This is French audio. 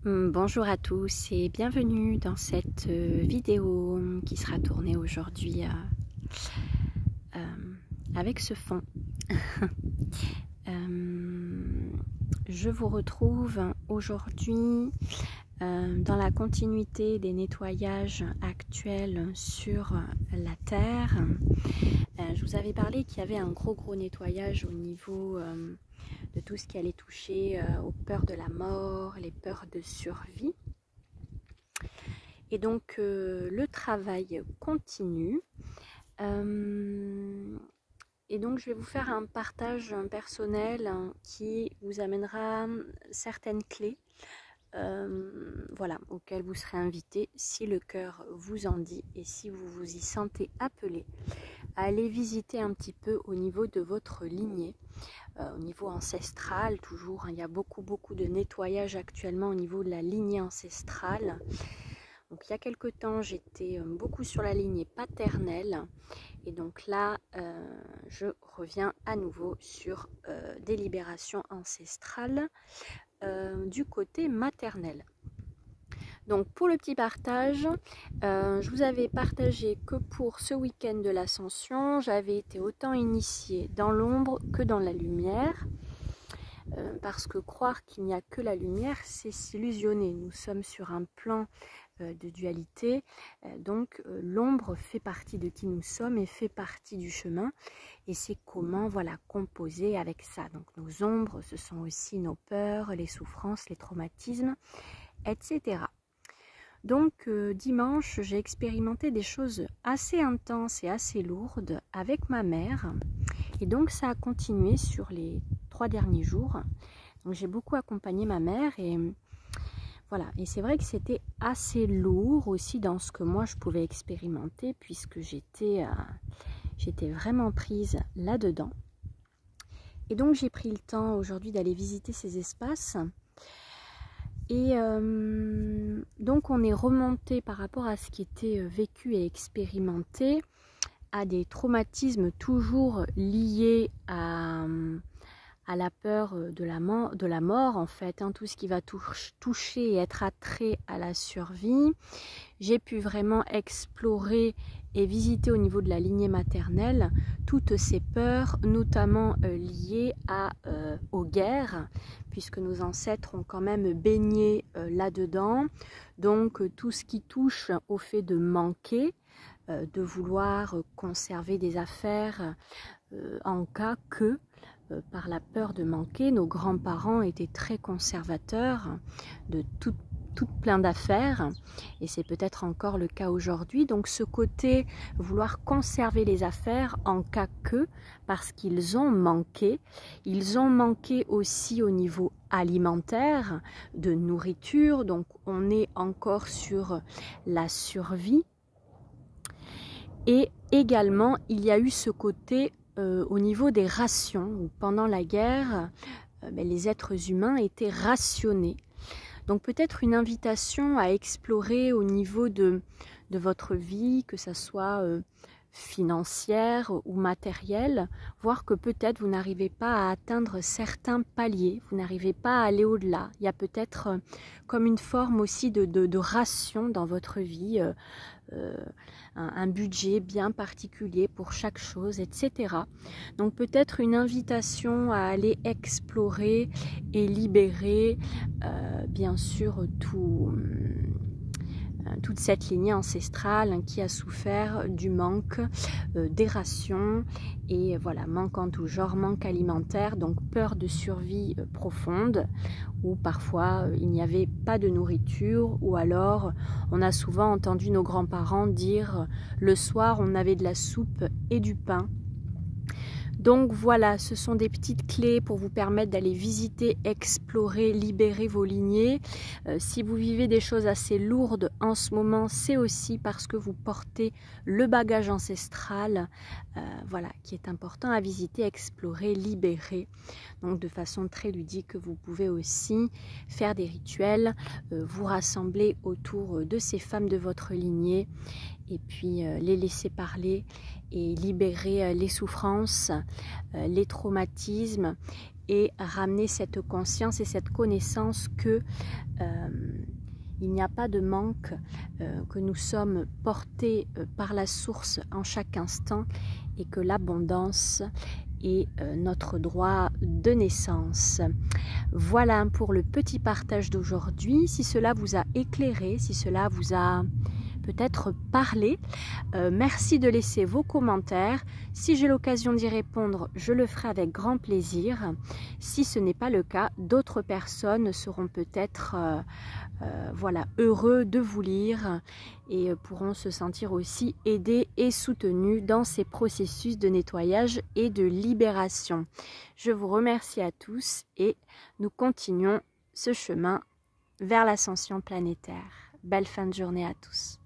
Bonjour à tous et bienvenue dans cette vidéo qui sera tournée aujourd'hui avec ce fond. Je vous retrouve aujourd'hui dans la continuité des nettoyages actuels sur la Terre. Je vous avais parlé qu'il y avait un gros nettoyage au niveau de tout ce qui allait toucher aux peurs de la mort, les peurs de survie. Et donc le travail continue. Et donc je vais vous faire un partage personnel qui vous amènera certaines clés voilà, auxquelles vous serez invité si le cœur vous en dit et si vous vous y sentez appelé à aller visiter un petit peu au niveau de votre lignée. Au niveau ancestral, toujours, il y a beaucoup de nettoyage actuellement au niveau de la lignée ancestrale. Donc il y a quelque temps, j'étais beaucoup sur la lignée paternelle. Et donc là, je reviens à nouveau sur des libérations ancestrales du côté maternel. Donc pour le petit partage, je vous avais partagé que pour ce week-end de l'ascension, j'avais été autant initiée dans l'ombre que dans la lumière. Parce que croire qu'il n'y a que la lumière, c'est s'illusionner. Nous sommes sur un plan de dualité, donc l'ombre fait partie de qui nous sommes et fait partie du chemin. Et c'est comment, voilà, composer avec ça. Donc nos ombres, ce sont aussi nos peurs, les souffrances, les traumatismes, etc. Donc dimanche, j'ai expérimenté des choses assez intenses et assez lourdes avec ma mère. Et donc ça a continué sur les 3 derniers jours. Donc j'ai beaucoup accompagné ma mère et voilà. Et c'est vrai que c'était assez lourd aussi dans ce que moi je pouvais expérimenter puisque j'étais vraiment prise là-dedans. Et donc j'ai pris le temps aujourd'hui d'aller visiter ces espaces. Et donc on est remonté par rapport à ce qui était vécu et expérimenté à des traumatismes toujours liés à la peur de la mort en fait, tout ce qui va toucher et être attrait à la survie. J'ai pu vraiment explorer et visiter au niveau de la lignée maternelle toutes ces peurs, notamment liées aux guerres, puisque nos ancêtres ont quand même baigné là-dedans. Donc tout ce qui touche au fait de manquer, de vouloir conserver des affaires en cas que, par la peur de manquer, nos grands-parents étaient très conservateurs de tout plein d'affaires et c'est peut-être encore le cas aujourd'hui. Donc ce côté vouloir conserver les affaires en cas que, parce qu'ils ont manqué. Ils ont manqué aussi au niveau alimentaire, de nourriture, donc on est encore sur la survie. Et également il y a eu ce côté au niveau des rations, où pendant la guerre les êtres humains étaient rationnés. Donc peut-être une invitation à explorer au niveau de votre vie, que ça soit financière ou matérielle, voir que peut-être vous n'arrivez pas à atteindre certains paliers, vous n'arrivez pas à aller au-delà. Il y a peut-être comme une forme aussi de ration dans votre vie, un budget bien particulier pour chaque chose, etc. Donc peut-être une invitation à aller explorer et libérer bien sûr toute cette lignée ancestrale qui a souffert du manque des rations et voilà, manque en tout genre, manque alimentaire, donc peur de survie profonde, où parfois il n'y avait pas de nourriture, ou alors on a souvent entendu nos grands-parents dire le soir on avait de la soupe et du pain. Donc voilà, ce sont des petites clés pour vous permettre d'aller visiter, explorer, libérer vos lignées. Si vous vivez des choses assez lourdes en ce moment, c'est aussi parce que vous portez le bagage ancestral, voilà, qui est important à visiter, explorer, libérer. Donc de façon très ludique, vous pouvez aussi faire des rituels, vous rassembler autour de ces femmes de votre lignée et puis les laisser parler et libérer les souffrances, les traumatismes et ramener cette conscience et cette connaissance que il n'y a pas de manque, que nous sommes portés par la source en chaque instant et que l'abondance est notre droit de naissance. Voilà pour le petit partage d'aujourd'hui. Si cela vous a éclairé, si cela vous a peut-être parlé, merci de laisser vos commentaires. Si j'ai l'occasion d'y répondre, je le ferai avec grand plaisir. Si ce n'est pas le cas, d'autres personnes seront peut-être voilà, heureux de vous lire et pourront se sentir aussi aidés et soutenus dans ces processus de nettoyage et de libération. Je vous remercie à tous et nous continuons ce chemin vers l'ascension planétaire. Belle fin de journée à tous.